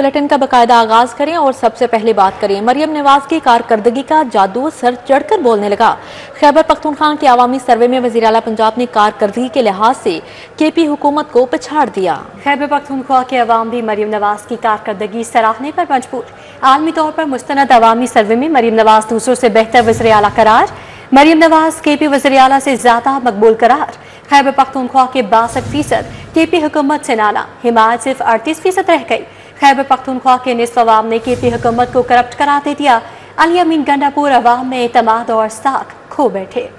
Bulletin का बाकायदा आगाज करें और सबसे पहले बात करें। मरियम नवाज की कारकर्दगी का जादू सर चढ़कर बोलने लगा। खैबर पख्तूनख्वा के अवामी सर्वे में वज़ीर आला पंजाब ने कारकर्दगी के लिहाज से केपी हुकूमत को पछाड़ दिया। खैबर पख्तूनख्वा के अवाम भी मरियम नवाज की कारकर्दगी सराहने पर मजबूर। आलमी तौर पर मुस्तनद अवामी सर्वे में मरियम नवाज दूसरों से बेहतर वज़ीर आला करार। मरियम नवाज केपी वज़ीर आला से ज्यादा मकबूल करार। खैबर पख्तूनख्वा के 62% केपी हुकूमत से नाला, हिमायत सिर्फ 38% रह गई। खैबर पख्तूनख्वा के निस्फ अवाम ने केपी हुकूमत को करप्ट करार दे दिया। अली अमीन गंडापुर अवाम में एतमाद और साख खो बैठे।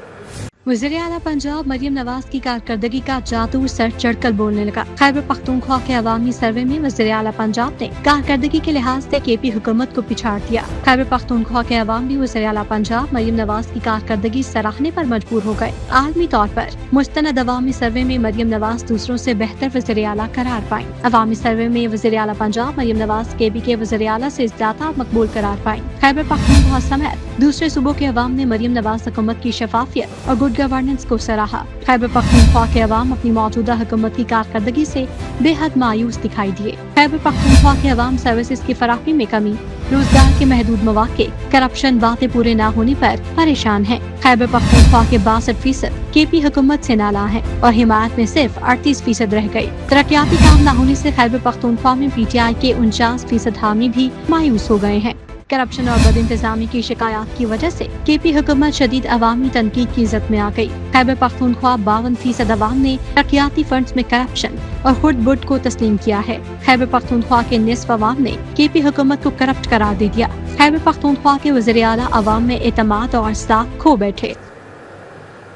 वज़ीर आला पंजाब मरियम नवाज की कारकर्दगी का जादू सर चढ़कर बोलने लगा। खैबर पख्तूनख्वा के अवामी सर्वे में वज़ीर आला पंजाब ने कारकर्दगी के लिहाज से केपी हुकूमत को पिछाड़ दिया। खैबर पख्तूनख्वा के अवाम भी वज़ीर आला पंजाब मरियम नवाज की कारकर्दगी सराहने पर मजबूर हो गए। आलमी तौर पर मुस्तनद अवामी सर्वे में मरियम नवाज दूसरों से बेहतर वज़ीर आला करार पाई। अवामी सर्वे में वज़ीर आला पंजाब मरियम नवाज केपी के वज़ीर आला से ज्यादा मकबूल करार पाई। खैबर पख्तूनख्वा समेत दूसरे सूबों के अवाम ने मरियम नवाज हुकूमत की शफाफियत और गुड गवर्नेंस को सराहा। खैबर पख्तूनख्वा के अवाम अपनी मौजूदा हुकूमत की कारकर्दगी से बेहद मायूस दिखाई दिए। खैबर पख्तूनख्वा के अवाम सर्विसेज की फराहमी में कमी, रोजगार के महदूद मौके, करप्शन, बातें पूरे न होने पर परेशान है। खैबर पख्तूनख्वा के 62% केपी हुकूमत से नाला है और हिमायत में सिर्फ 38% रह गई। तरक्याती काम न होने से खैबर पख्तूनख्वा में PTI के 49% हामी भी मायूस हो गए हैं। करप्शन और बद इंतजामी की शिकायत की वजह से केपी हुकूमत शदीद अवामी तनकीद की इज्जत में आ गई। खैबर पख्तूनख्वा 52% अवाम ने तरक्याती फंड्स में करप्शन और खुद बुट को तस्लीम किया है। खैबर पख्तूनख्वा के निस्फ अवाम ने केपी हुकूमत को करप्ट करार दे दिया। खैबर पख्तूनख्वा के वज़ीर आला अवाम में एतमाद और साख खो बैठे।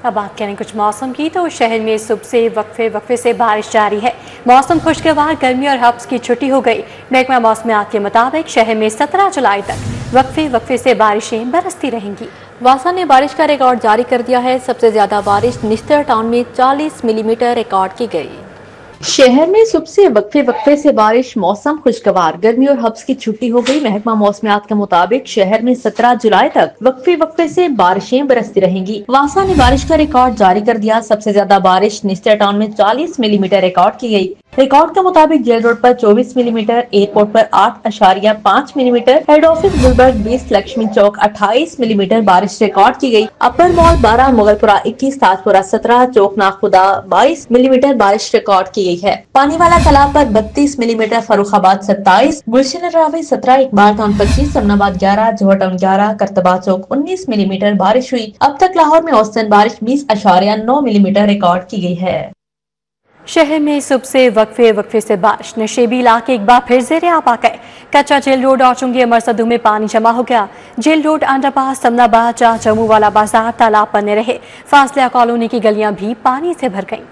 अब बात करें कुछ मौसम की, तो शहर में सुबह से वक्फे से बारिश जारी है। मौसम खुशगवार, गर्मी और हब्स की छुट्टी हो गई। महकमा मौसमियात के मुताबिक शहर में 17 जुलाई तक वक्फे से बारिशें बरसती रहेंगी। वासा ने बारिश का रिकॉर्ड जारी कर दिया है। सबसे ज्यादा बारिश निस्तर टाउन में 40 मिलीमीटर रिकॉर्ड की गई। शहर में सुबह से वक्फे से बारिश, मौसम खुशगवार, गर्मी और हब्स की छुट्टी हो गई। महकमा मौसमियात के मुताबिक शहर में 17 जुलाई तक वक्फे से बारिशें बरसती रहेंगी। वासा ने बारिश का रिकॉर्ड जारी कर दिया। सबसे ज्यादा बारिश निस्तर टाउन में 40 मिलीमीटर रिकॉर्ड की गई। रिकॉर्ड के मुताबिक जेल रोड पर 24 मिलीमीटर, एयरपोर्ट पर 8.5 millimetre, head office Gulberg 20, Lakshmi Chowk 28 millimetre बारिश रिकॉर्ड की गई। Upper Mall 12, Mughalpura 21, Tajpura 17, Chowk Nakhuda 22 millimetre बारिश रिकॉर्ड की गई है। पानी वाला तालाब पर 32 millimetre, Farrukhabad 27, Gulshan Ravi 17, Iqbal Town 25, Samanabad 11, Johar Town 11, Qurtaba Chowk 19 millimetre बारिश हुई। अब तक लाहौर में औसतन बारिश 20.9 मिलीमीटर रिकॉर्ड की गई है। शहर में सुबह से वक्फे से बारिश, नशेबी इलाके एक बार फिर ज़ेरे आब आ गए। कच्चा जेल रोड और चुंगी अमरसदू में पानी जमा हो गया। Jail road, underpass, Samanabad, Jammu वाला बाजार तालाब बने रहे। फासलिया कॉलोनी की गलियां भी पानी से भर गईं।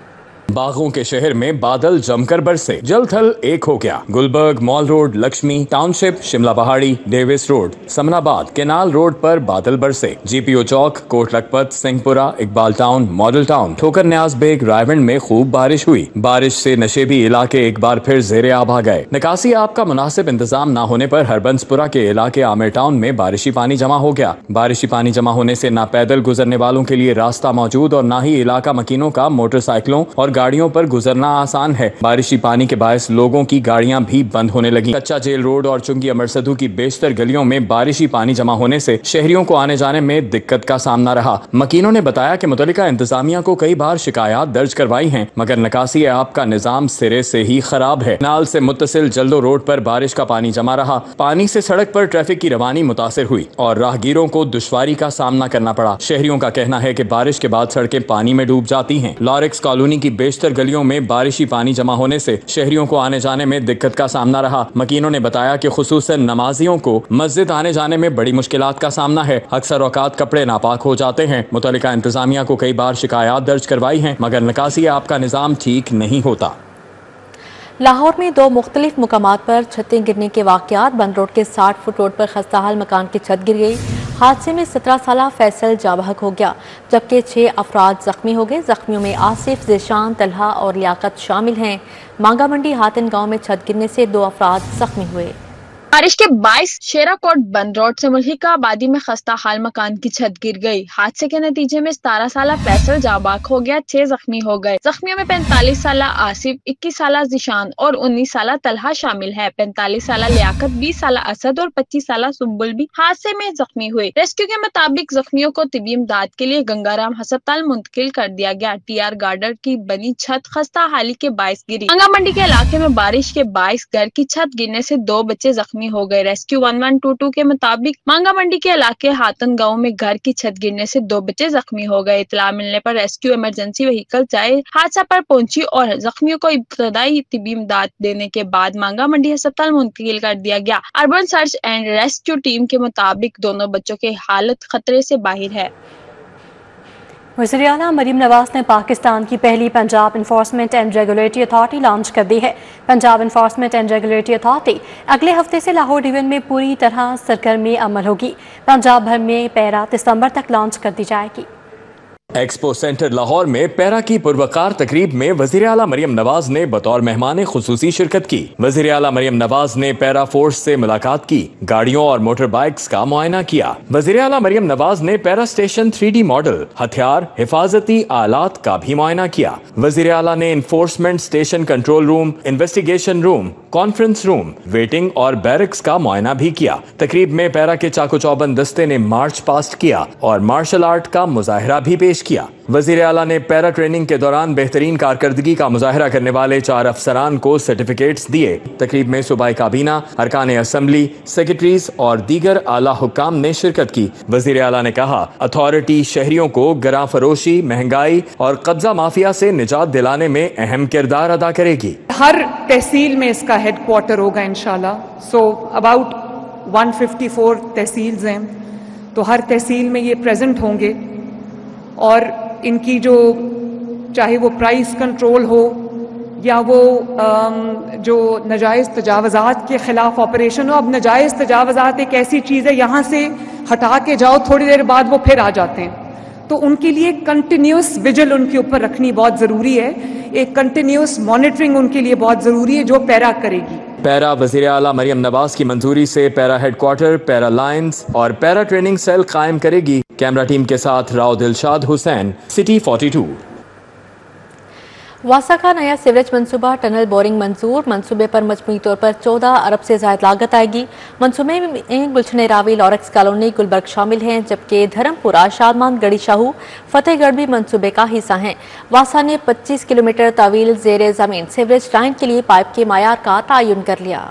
बागों के शहर में बादल जमकर बरसे, जल थल एक हो गया। Gulberg, Mall Road, Lakshmi Township, Shimla Pahari, Davis Road, Samanabad, Canal Road पर बादल बरसे। GPO Chowk, Kot Lakhpat, Singhpura, Iqbal Town, Model Town, Thokar Niaz bag, Raiwind में खूब बारिश हुई। बारिश से नशेबी इलाके एक बार फिर ज़ेरे आब आ गए। निकासी आब का मुनासिब इंतजाम न होने पर हरबंसपुरा के इलाके आमिर टाउन में बारिशी पानी जमा हो गया। बारिशी पानी जमा होने से न पैदल गुजरने वालों के लिए रास्ता मौजूद और न ही इलाका मकीनों का मोटरसाइकिलों और गाड़ियों पर गुजरना आसान है। बारिशी पानी के बायस लोगों की गाड़ियां भी बंद होने लगी। कच्चा जेल रोड और चुंगी अमरसदू की बेशतर गलियों में बारिशी पानी जमा होने से शहरियों को आने जाने में दिक्कत का सामना रहा। मकीनों ने बताया कि मुतल्लिका इंतजामिया को कई बार शिकायत दर्ज करवाई हैं, मगर निकासी आब का निजाम सिरे से ही खराब है। नाल से मुत्तसिल जल्दो रोड पर बारिश का पानी जमा रहा। पानी से सड़क पर ट्रैफिक की रवानी मुतासिर हुई और राहगीरों को दुश्वारी का सामना करना पड़ा। शहरियों का कहना है कि बारिश के बाद सड़कें पानी में डूब जाती हैं। लॉरेक्स कॉलोनी की बेशतर गलियों में बारिशी पानी जमा होने से शहरियों को आने जाने में दिक्कत का सामना रहा। मकीनों ने बताया कि खुसूसन नमाजियों को मस्जिद आने जाने में बड़ी मुश्किलात का सामना है। अक्सर औकात कपड़े नापाक हो जाते हैं। मुतल्लिका इंतजामिया को कई बार शिकायत दर्ज करवाई हैं, मगर निकासी आपका निजाम ठीक नहीं होता। लाहौर में 2 मुख्तलिफ मुकामात पर छतें गिरने के वाक़यात। बंद रोड के 60 फुट रोड पर खस्ताहाल मकान की छत गिर गई। हादसे में 17 साला फैसल जाबहक हो गया, जबकि 6 अफराद जख्मी हो गए। जख्मियों में आसिफ, ज़ेशान, तलहा और लियाकत शामिल हैं। मांगा मंडी हातिन गांव में छत गिरने से 2 अफराद जख्मी हुए। बारिश के 22 शेराकोट बंद रोड से मुल्हिका आबादी में खस्ता हाल मकान की छत गिर गई। हादसे के नतीजे में 17 साला फैसल जाबाक हो गया, 6 जख्मी हो गए। जख्मियों में 45 साला आसिफ, 21 साला जिशान और 19 साला तलहा शामिल है। 45 साला लियाकत, 20 साला असद और 25 साला सुब्बुल भी हादसे में जख्मी हुए। रेस्क्यू के मुताबिक जख्मियों को तिबी इमदाद के लिए गंगाराम अस्पताल मुंतकिल कर दिया गया। टीआर गार्डर की बनी छत खस्ता हाली के बायस गिरी। मांगा मंडी के इलाके में बारिश के बायस घर की छत गिरने से 2 बच्चे जख्मी हो गए। रेस्क्यू 1122 के मुताबिक मांगा मंडी के इलाके हातन गांव में घर की छत गिरने से 2 बच्चे जख्मी हो गए। इत्तला मिलने पर रेस्क्यू इमरजेंसी व्हीकल जाए हादसा पर पहुंची और जख्मियों को इब्तदाई तिबी इमदाद देने के बाद मांगा मंडी अस्पताल मुंतकिल कर दिया गया। Urban search and rescue team के मुताबिक दोनों बच्चों की हालत खतरे से बाहर है। वज़ीर आला मरीम नवाज ने पाकिस्तान की पहली Punjab enforcement and regulatory authority launch कर दी है। Punjab enforcement and regulatory authority अगले हफ्ते से लाहौर डिवीजन में पूरी तरह सरगर्मी अमल होगी। पंजाब भर में पैरा दिसंबर तक लॉन्च कर दी जाएगी। एक्सपो सेंटर लाहौर में पैरा की पुरवकार तकरीब में वज़ीर आला मरियम नवाज ने बतौर मेहमान खुसूसी शिरकत की। वज़ीर आला मरियम नवाज ने पैरा फोर्स से मुलाकात की, गाड़ियों और मोटर बाइक्स का मुआयना किया। वज़ीर आला मरियम नवाज ने पैरा स्टेशन 3D मॉडल, हथियार, हिफाजती आलात का भी मुआयना किया। वज़ीर आला ने enforcement station control room, investigation room, conference room, waiting और बैरक्स का मुआयना भी किया। तकरीब में पैरा के चाको चौबंद दस्ते ने मार्च पास्ट किया और मार्शल आर्ट का मुजाहरा भी पेश किया। वज़ीर आला ने पैरा ट्रेनिंग के दौरान बेहतरीन कारकर्दगी का मुजाहरा करने वाले 4 अफसरान को सर्टिफिकेट्स दिए। तकरीब में सूबाई काबीना, अरकान असम्बली, सेक्रेटरीज और दीगर आला हुक्काम ने शिरकत की। वज़ीर आला ने कहा, अथॉरिटी शहरियों को गरा फरोशी, महंगाई और कब्जा माफिया से निजात दिलाने में अहम किरदार अदा करेगी। हर तहसील में इसका हेडक्वार्टर होगा इंशाल्लाह। सो अबाउट 154 तहसील्स हैं, तो हर तहसील में ये प्रेजेंट होंगे और इनकी जो चाहे वो प्राइस कंट्रोल हो या वो जो नाजायज़ तजावज़ात के ख़िलाफ़ ऑपरेशन हो। अब नाजायज़ तजावज़ात एक ऐसी चीज़ है, यहाँ से हटा के जाओ, थोड़ी देर बाद वो फिर आ जाते हैं, तो उनके लिए कंटिन्यूस विजिल उनके ऊपर रखनी बहुत ज़रूरी है। एक कंटिन्यूस मॉनिटरिंग उनके लिए बहुत ज़रूरी है, जो पैरा करेगी। पैरा वज़ीर आला मरियम नवाज की मंजूरी से पैरा हेडक्वार्टर, पैरा लाइन्स और पैरा ट्रेनिंग सेल कायम करेगी। कैमरा टीम के साथ राव दिलशाद हुसैन, सिटी 42। वासा का नया सीवरेज मंसूबा टनल बोरिंग मंजूर। मंसूबे पर मजमूई तौर पर 14 अरब से ज़ायद लागत आएगी। मंसूबे में गुलशन रावी, लॉरेक्स कॉलोनी, गुलबर्ग शामिल हैं, जबकि धर्मपुरा, शादमान, गड़ी शाहू, फतेहगढ़ भी मंसूबे का हिस्सा हैं। वासा ने 25 किलोमीटर तवील ज़ेरे ज़मीन सीवरेज लाइन के लिए पाइप के मायार का तयन कर लिया।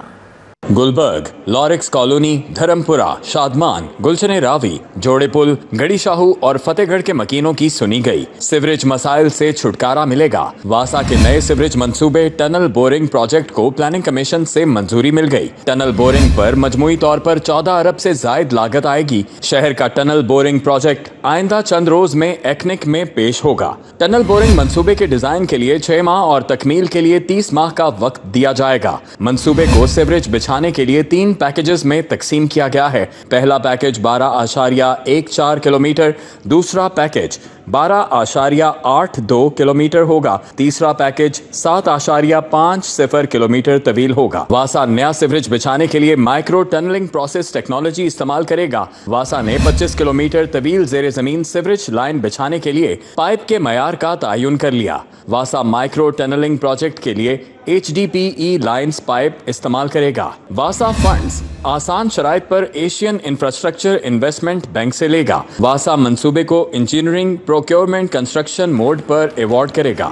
गुलबर्ग, लॉरेक्स कॉलोनी, धर्मपुरा, शादमान, गुलशन रावी, जोड़े पुल, गड़ी शाहू और फतेहगढ़ के मकीनों की सुनी गई। सिवरेज मसाइल से छुटकारा मिलेगा। वासा के नए सिवरेज मंसूबे टनल बोरिंग प्रोजेक्ट को प्लानिंग कमीशन से मंजूरी मिल गई। टनल बोरिंग पर मजमूई तौर पर 14 अरब से जायद लागत आएगी। शहर का टनल बोरिंग प्रोजेक्ट आइंदा चंद रोज में एक्निक में पेश होगा। टनल बोरिंग मंसूबे के डिजाइन के लिए 6 माह और तकमील के लिए 30 माह का वक्त दिया जाएगा। मंसूबे को सिवरेज बिछाने के लिए 3 पैकेजेस में तकसीम किया गया है। पहला पैकेज 12.14 किलोमीटर, दूसरा पैकेज 12.82 किलोमीटर होगा, तीसरा पैकेज 7.50 किलोमीटर तवील होगा। वासा नया सिवरेज बिछाने के लिए माइक्रो टनलिंग प्रोसेस टेक्नोलॉजी इस्तेमाल करेगा। वासा ने 25 किलोमीटर तवील ज़ेरे ज़मीन सिवरेज लाइन बिछाने के लिए पाइप के मयार का तयन कर लिया। वासा माइक्रो टनलिंग प्रोजेक्ट के लिए HDPE लाइन्स पाइप इस्तेमाल करेगा। वासा फंड्स आसान शराइत पर एशियन इंफ्रास्ट्रक्चर इन्वेस्टमेंट बैंक से लेगा। वासा मंसूबे को इंजीनियरिंग, प्रोक्योरमेंट, कंस्ट्रक्शन मोड पर अवार्ड करेगा।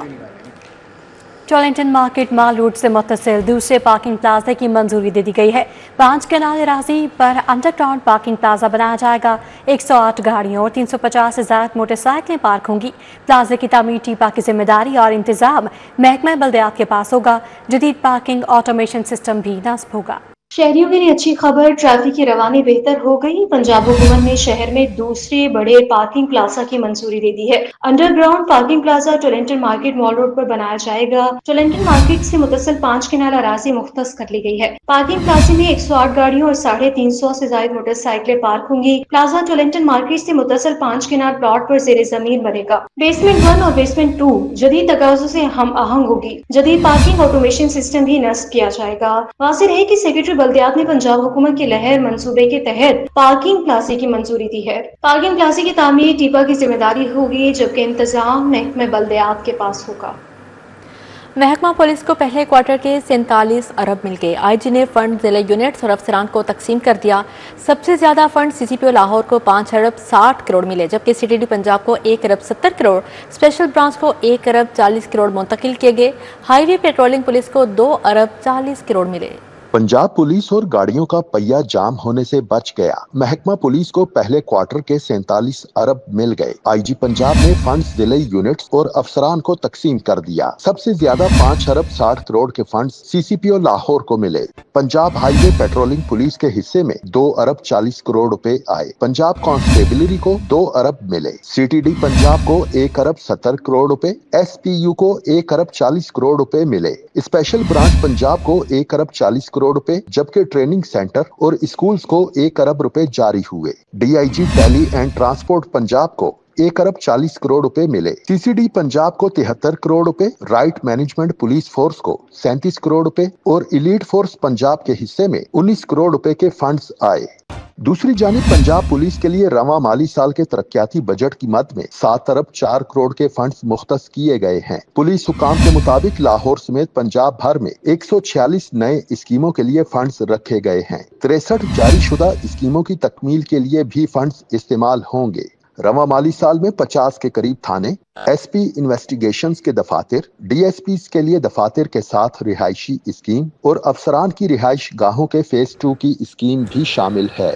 टोलिंगटन मार्केट माल रोड से मुत्तसिल दूसरे पार्किंग प्लाजा की मंजूरी दे दी गई है। 5 कनाल अराजी पर अंडरग्राउंड पार्किंग प्लाजा बनाया जाएगा। 108 गाड़ियों और 350 से ज्यादा मोटरसाइकिलें पार्क होंगी। प्लाजे की तामीर टीपा की जिम्मेदारी और इंतजाम महकमा बल्दियात के पास होगा। जदीद पार्किंग ऑटोमेशन सिस्टम भी नस्ब होगा। शहरियों के लिए अच्छी खबर, ट्रैफिक की रवानी बेहतर हो गई। पंजाब हुकूमत ने शहर में दूसरे बड़े पार्किंग प्लाजा की मंजूरी दे दी है। Underground parking plaza Tollinton Market Mall Road पर बनाया जाएगा। टोलिंगटन मार्केट से मुतसिल 5 कनाल अराजी मुख्तस कर ली गई है। पार्किंग प्लाजे में 108 गाड़ियों और 350 से ज्यादा मोटरसाइकिलें पार्क होंगी। प्लाजा टोलिंगटन मार्केट से मुतसिल 5 कनाल प्लॉट पर ज़ेरे जमीन बनेगा। बेसमेंट 1 और बेसमेंट 2 जदीद तकाज़ों से हम आहंग होगी। जदीद पार्किंग ऑटोमेशन सिस्टम भी नस्ब किया जाएगा। वाज़ेह है कि सेक्रेटरी बल्दियात ने पंजाब हुकूमत के लहर मंसूबे के तहत पार्किंग प्लाजे की मंजूरी दी है। पार्किंग प्लाजे की तामीर टीपा की जिम्मेदारी होगी, जबकि इंतजाम महकमे बल्दियात के पास होगा। महकमा पुलिस को पहले क्वार्टर के 47 अरब मिल गए। आईजी ने फंड जिला यूनिट्स और अफसरान को तकसीम कर दिया। सबसे ज्यादा फंड सीसीपीओ लाहौर को 5 अरब 60 करोड़ मिले, जबकि सीटीडी पंजाब को 1 अरब 70 करोड़, स्पेशल ब्रांच को 1 अरब 40 करोड़ मुंतकिल किए गए। हाईवे पेट्रोलिंग पुलिस को 2 अरब 40 करोड़ मिले। पंजाब पुलिस और गाड़ियों का पहिया जाम होने से बच गया। महकमा पुलिस को पहले क्वार्टर के 47 अरब मिल गए। आईजी पंजाब ने फंड्स जिले यूनिट्स और अफसरान को तकसीम कर दिया। सबसे ज्यादा 5 अरब 60 करोड़ के फंड्स सीसीपीओ लाहौर को मिले। पंजाब हाईवे पेट्रोलिंग पुलिस के हिस्से में 2 अरब 40 करोड़ रुपए आए। पंजाब कांस्टेबलरी को 2 अरब मिले। सीटीडी पंजाब को 1 अरब 70 करोड़ रुपए, एसपीयू को 1 अरब 40 करोड़ रुपए मिले। स्पेशल ब्रांच पंजाब को 1 अरब 40 करोड़ रुपए, जबकि ट्रेनिंग सेंटर और स्कूल्स को 1 अरब रुपए जारी हुए। DIG tele and transport Punjab को 1 अरब 40 करोड़ रुपए मिले। सीसीडी पंजाब को 73 करोड़ रुपए, राइट मैनेजमेंट पुलिस फोर्स को 37 करोड़ रुपए और एलीट फोर्स पंजाब के हिस्से में 19 करोड़ रुपए के फंड्स आए। दूसरी जानिब पंजाब पुलिस के लिए रवां माली साल के तरक्याती बजट की मद में 7 अरब 4 करोड़ के फंड्स मुख्तस किए गए हैं। पुलिस हुकाम के मुताबिक लाहौर समेत पंजाब भर में 146 नए स्कीमों के लिए फंड्स रखे गए हैं। 63 जारी शुदा स्कीमों की तकमील के लिए भी फंड्स इस्तेमाल होंगे। रवां माली साल में 50 के करीब थाने, एसपी इन्वेस्टिगेशंस के दफातर, डीएसपी के लिए दफातर के साथ रिहायशी स्कीम और अफसरान की रिहाइश गाहों के फेज 2 की स्कीम भी शामिल है।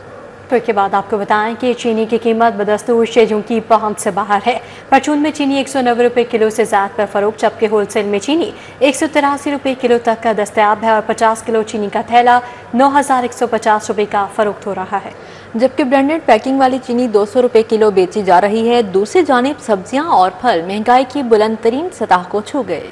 तो के बाद आपको बताएं कि चीनी की कीमत बदस्तूर शेजों की पहुंच से बाहर है। परचून में चीनी 190 रुपए किलो से ज़्यादा पर फरोख्त, जबकि होलसेल में चीनी 183 रुपए किलो तक का दस्तयाब है और 50 किलो चीनी का थैला 9150 रुपए का फरोख्त हो रहा है। जबकि ब्रांडेड पैकिंग वाली चीनी 200 रुपए किलो बेची जा रही है। दूसरी जानिब सब्जियां और फल महंगाई की बुलंद तरीन सतह को छू गए।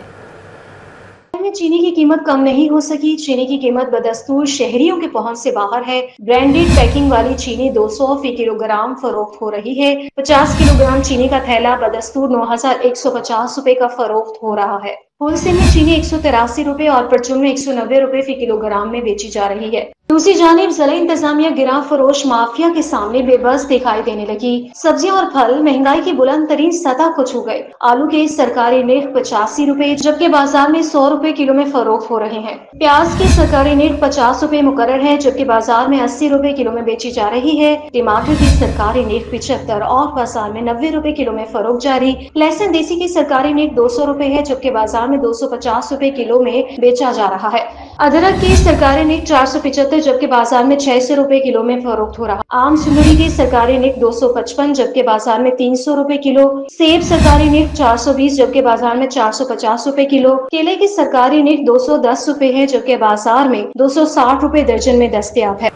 में चीनी की कीमत कम नहीं हो सकी। चीनी की कीमत बदस्तूर शहरियों के पहुंच से बाहर है। ब्रांडेड पैकिंग वाली चीनी 200 फी किलोग्राम फरोख्त हो रही है। 50 किलोग्राम चीनी का थैला बदस्तूर 9150 रुपए का फरोख्त हो रहा है। होलसेल में चीनी 183 रुपए और परचून में 190 रुपए फी किलोग्राम में बेची जा रही है। दूसरी जानिब जिला इंतजामिया गिरा फरोश माफिया के सामने बेबस दिखाई देने लगी। सब्जियां और फल महंगाई की बुलंद तरीन सतह को छू गए। आलू के सरकारी निर्ख 85 रुपए, जबकि बाजार में 100 रुपए किलो में फरोख्त हो रहे हैं। प्याज की सरकारी निर्ख 50 रुपए मुकर्रर है, जबकि बाजार में 80 रुपए किलो में बेची जा रही है। टमाटर की सरकारी निर्ख 75 और बाजार में 90 रुपए किलो में फरोख्त जारी। लहसुन देसी की सरकारी निर्ख 200 रुपए है, जबकि बाजार में 250 रुपए किलो में बेचा जा रहा है। अदरक की सरकारी निर्ख 475, जबकि बाजार में 600 रुपए किलो में फरोख्त हो रहा। आम सुंदरी की सरकारी निर्ख 255, जबकि बाजार में 300 रुपए किलो। सेब सरकारी निर्ख 420, जबकि बाजार में 450 रुपए किलो। केले की सरकारी निर्ख 210 रुपए है, जबकि बाजार में 260 रुपए दर्जन में दस्तयाब है।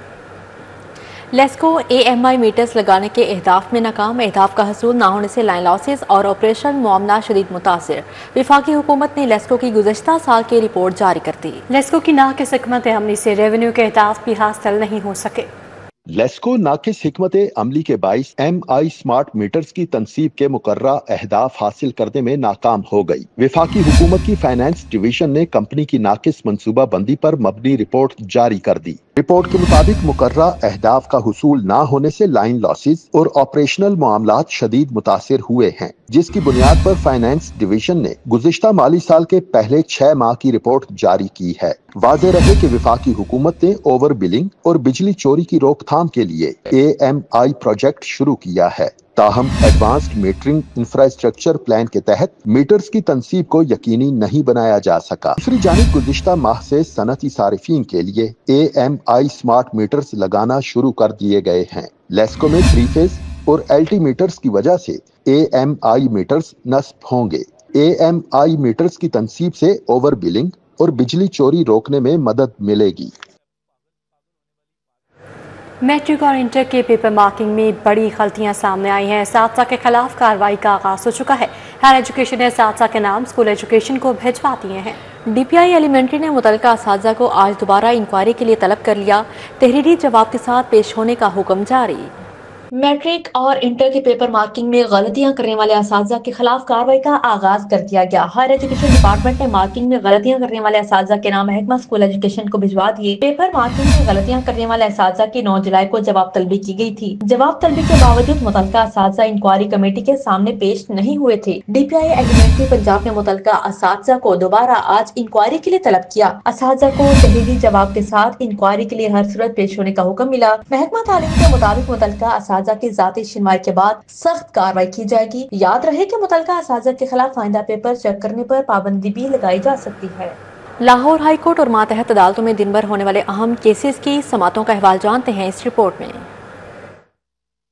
लेस्को AMI मीटर्स लगाने के अहदाफ में नाकाम। अहदाफ का हसूल ना होने से लाइन लॉसेस और ऑपरेशन मामला शदीद मुतासिर। विफाकी हुकूमत ने लेस्को की गुज़श्ता साल की रिपोर्ट जारी कर दी। लेस्को की नाक़िस हिकमत अमली से रेवेन्यू के अहदाफ भी हासिल नहीं हो सके। लेस्को नाकिस हिकमत अमली के बाइस MI स्मार्ट मीटर्स की तनसीब के मुकर्रा अहदाफ हासिल करने में नाकाम हो गई। विफाकी हुकूमत की फाइनेंस डिवीजन ने कंपनी की नाकिस मंसूबा बंदी पर मबनी रिपोर्ट जारी कर दी। रिपोर्ट के मुताबिक मुकर्रा अहदाफ का हुसूल ना होने से लाइन लॉसेस और ऑपरेशनल मामलात शदीद मुतासिर हुए हैं, जिसकी बुनियाद पर फाइनेंस डिवीजन ने गुज़िश्ता माली साल के पहले 6 माह की रिपोर्ट जारी की है। वाज़ेह रहे कि विफाकी हुकूमत ने ओवर बिलिंग और बिजली चोरी की रोकथाम के लिए AMI प्रोजेक्ट शुरू किया है। ताहम एडवांस्ड मीटरिंग इंफ्रास्ट्रक्चर प्लान के तहत मीटर्स की तनसीब को यकीनी नहीं बनाया जा सका। दूसरी जानिब गुज़िश्ता माह से सनती सारिफीन के लिए AMI स्मार्ट मीटर्स लगाना शुरू कर दिए गए हैं। लेस्को में 3 फेज और LT मीटर्स की वजह से AMI मीटर्स नस्ब होंगे। AMI मीटर्स की तनसीब से ओवर बिलिंग और बिजली चोरी रोकने में मदद मिलेगी। मैट्रिक और इंटर के पेपर मार्किंग में बड़ी गलतियां सामने आई हैं। सादसा के खिलाफ कार्रवाई का आगाज हो चुका है। हायर एजुकेशन ने सादसा के नाम स्कूल एजुकेशन को भिजवा दिए हैं। DPI एलिमेंट्री ने मुतल्लिका असातिज़ा को आज दोबारा इंक्वायरी के लिए तलब कर लिया। तहरीरी जवाब के साथ पेश होने का हुक्म जारी। मैट्रिक और इंटर के पेपर मार्किंग में गलतियां करने वाले असातिज़ा के खिलाफ कार्रवाई का आगाज कर दिया गया। हायर एजुकेशन डिपार्टमेंट ने मार्किंग में गलतियां करने वाले असातिज़ा के नाम महकमा स्कूल एजुकेशन को भिजवा दिए। पेपर मार्किंग में गलतियां करने वाले असातिज़ा की 9 जुलाई को जवाब तलबी की गई थी। जवाब तलबी के बावजूद मुतल्लिका असातिज़ा इंक्वायरी कमेटी के सामने पेश नहीं हुए थे। DPI एलिमेंट्री पंजाब ने मुतल्लिका असातिज़ा को दोबारा आज इंक्वायरी के लिए तलब किया। असातिज़ा को तहरीरी जवाब के साथ इंक्वायरी के लिए हर सूरत पेश होने का हुक्म मिला। महकमा तालीम के मुताबिक मुतल्लिका असातिज़ा की ज़ाती शिनवाई के बाद सख्त कार्रवाई की जाएगी। याद रहे कि मुतल्लिका असातिज़ा के खिलाफ आइंदा पेपर चेक करने पर पाबंदी भी लगाई जा सकती है। लाहौर हाई कोर्ट और मातहत अदालतों में दिन भर होने वाले अहम केसेस की समातों का अहवाल जानते हैं इस रिपोर्ट में।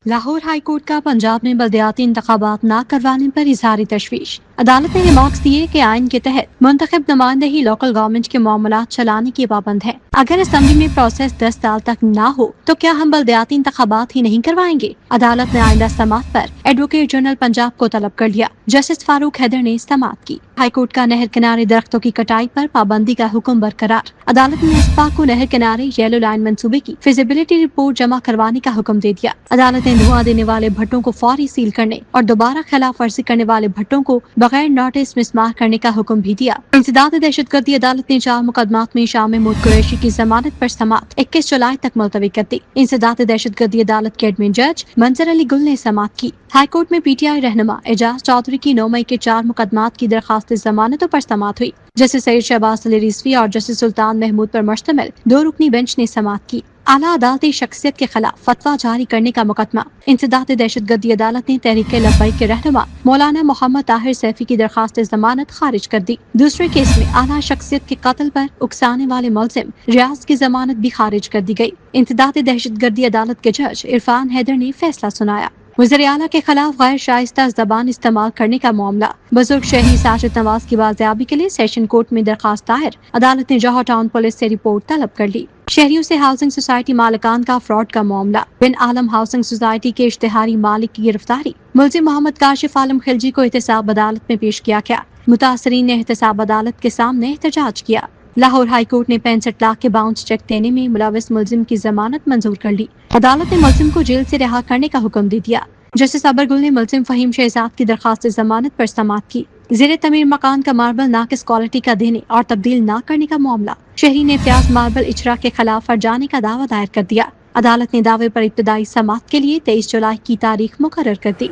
लाहौर हाई कोर्ट का पंजाब में बलदियाती इंतखाबात न करवाने पर इजहारी तशवीश। अदालत ने रिमार्क्स दिए कि आइन के तहत मुंतखब नुमाइंदे ही लोकल गवर्नमेंट के मामलात चलाने की पाबंद है। अगर असम्बली में प्रोसेस 10 साल तक न हो तो क्या हम बलदियाती इंतखाबात ही नहीं करवाएंगे? अदालत ने आइंदा समात पर एडवोकेट जनरल पंजाब को तलब कर लिया। जस्टिस फारूक हैदर ने समात की। हाई कोर्ट का नहर किनारे दरख्तों की कटाई पर पाबंदी का हुक्म बरकरार। अदालत ने इसपा को नहर किनारे येलो लाइन मंसूबे की फिजिबिलिटी रिपोर्ट जमा करवाने का हुक्म दे दिया। अदालत ने धुआं देने वाले भट्टों को फौरी सील करने और दोबारा खिलाफ वर्जी करने वाले भट्टों को बगैर नोटिस मिसमार करने का हुक्म भी दिया। इंसदाद दहशतगर्दी अदालत ने 4 मुकदमात में शाह महमूद कुरैशी की जमानत पर समात 21 जुलाई तक मुलतवी कर दी। इंसदाद दहशतगर्दी अदालत के एडमिन जज मंजर अली गुल ने समात की। हाई कोर्ट में PTI रहनुमा एजाज चौधरी की 9 मई के 4 मुकदमात की दरखास्त जमानतों पर समात हुई। जस्टिस सैयद शहबाज अली रिजवी और जस्टिस सुल्तान महमूद पर मुश्तमिल 2 रुकनी बेंच ने समात की। आला अदालती शख्सियत के खिलाफ फतवा जारी करने का मुकदमा। इंसदाद दहशतगर्दी अदालत ने तहरीक लब्बैक के रहनुमा मौलाना मोहम्मद ताहिर सैफी की दरखास्त जमानत खारिज कर दी। दूसरे केस में आला शख्सियत के कत्ल पर उकसाने वाले मुलजिम रियाज की जमानत भी खारिज कर दी गई। इंसदाद दहशतगर्दी अदालत के जज इरफान हैदर ने फैसला सुनाया। वज़ीर आला के खिलाफ गैर शाइस्ता ज़बान इस्तेमाल करने का मामला। बुजुर्ग शहरी साजिद नवाज की बाजियाबी के लिए सेशन कोर्ट में दरखास्त दायर। अदालत ने जौहर टाउन पुलिस से रिपोर्ट तलब कर ली। शहरियों से हाउसिंग सोसाइटी मालिकान का फ्रॉड का मामला। बिन आलम हाउसिंग सोसाइटी के इश्तिहारी मालिक की गिरफ्तारी। मुलजिम मोहम्मद काशिफ आलम खिलजी को एहतसाब अदालत में पेश किया गया। मुतासरीन ने एहतसाब अदालत के सामने एहतजाज किया। लाहौर हाई कोर्ट ने 65 लाख के बाउंस चेक देने में मुलविस मुलजिम की जमानत मंजूर कर ली। अदालत ने मुलजिम को जेल से रिहा करने का हुक्म दे दिया। जस्टिस अबरगुल ने मुलजिम फहीम शहजाद की दरखास्त जमानत पर समात की। ज़ेरे तमीर मकान का मार्बल नाकिस क्वालिटी का देने और तब्दील न करने का मामला। शहरी ने इम्तियाज मार्बल इजरा के खिलाफ हर्जाने का दावा दायर कर दिया। अदालत ने दावे पर इब्तदाई समात के लिए 23 जुलाई की तारीख मुकर्रर कर दी।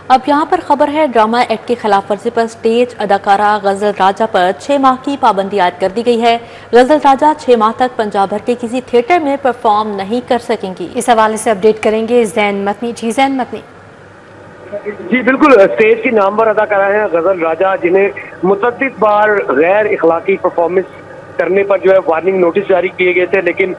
अब यहाँ पर खबर है, ड्रामा एक्ट की खिलाफ वर्जी पर स्टेज अदाकारा गजल राजा पर 6 माह की पाबंदी आयद कर दी गई है। गजल राजा 6 माह तक पंजाब भर के किसी थिएटर में परफॉर्म नहीं कर सकेंगी। इस हवाले से अपडेट करेंगे जैन मतनी। जी जैन मतनी। जी बिल्कुल, स्टेज की नामवर अदाकारा हैं गजल राजा, जिन्हें मुतअद्दिद बार गैर इखलाकी परफॉर्मेंस करने पर जो है वार्निंग नोटिस जारी किए गए थे, लेकिन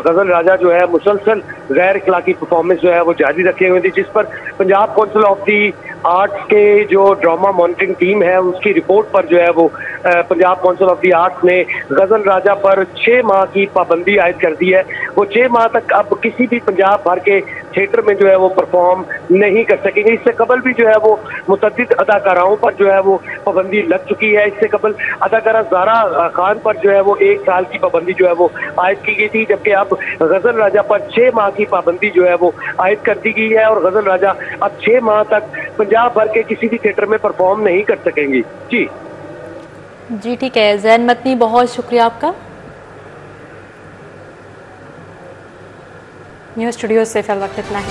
गजल राजा जो है मुसलसल गैर इखलाकी परफॉर्मेंस जो है वो जारी रखे हुए थी, जिस पर Punjab council of the arts के जो ड्रामा मॉनिटरिंग टीम है उसकी रिपोर्ट पर जो है वो Punjab council of the arts ने गजल राजा पर 6 माह की पाबंदी आयद कर दी है। वो 6 माह तक अब किसी भी पंजाब भर के थिएटर में जो है वो परफॉर्म नहीं कर सकेंगे। इससे कबल भी जो है वो मुतअद्दिद अदाकाराओं पर जो है वो पाबंदी लग चुकी है। इससे कबल अदाकारा ज़ारा खान पर जो है वो 1 साल की पाबंदी जो है वो आयद की गई थी, जबकि अब गजल राजा पर 6 माह की पाबंदी जो है वो आयद कर दी गई है और गजल राजा अब 6 माह तक पंजाब भर के किसी भी थिएटर में परफॉर्म नहीं कर सकेंगी। जी ठीक है जैन मतनी, बहुत शुक्रिया आपका। न्यूज़ स्टूडियो से फिल वक्त इतना है।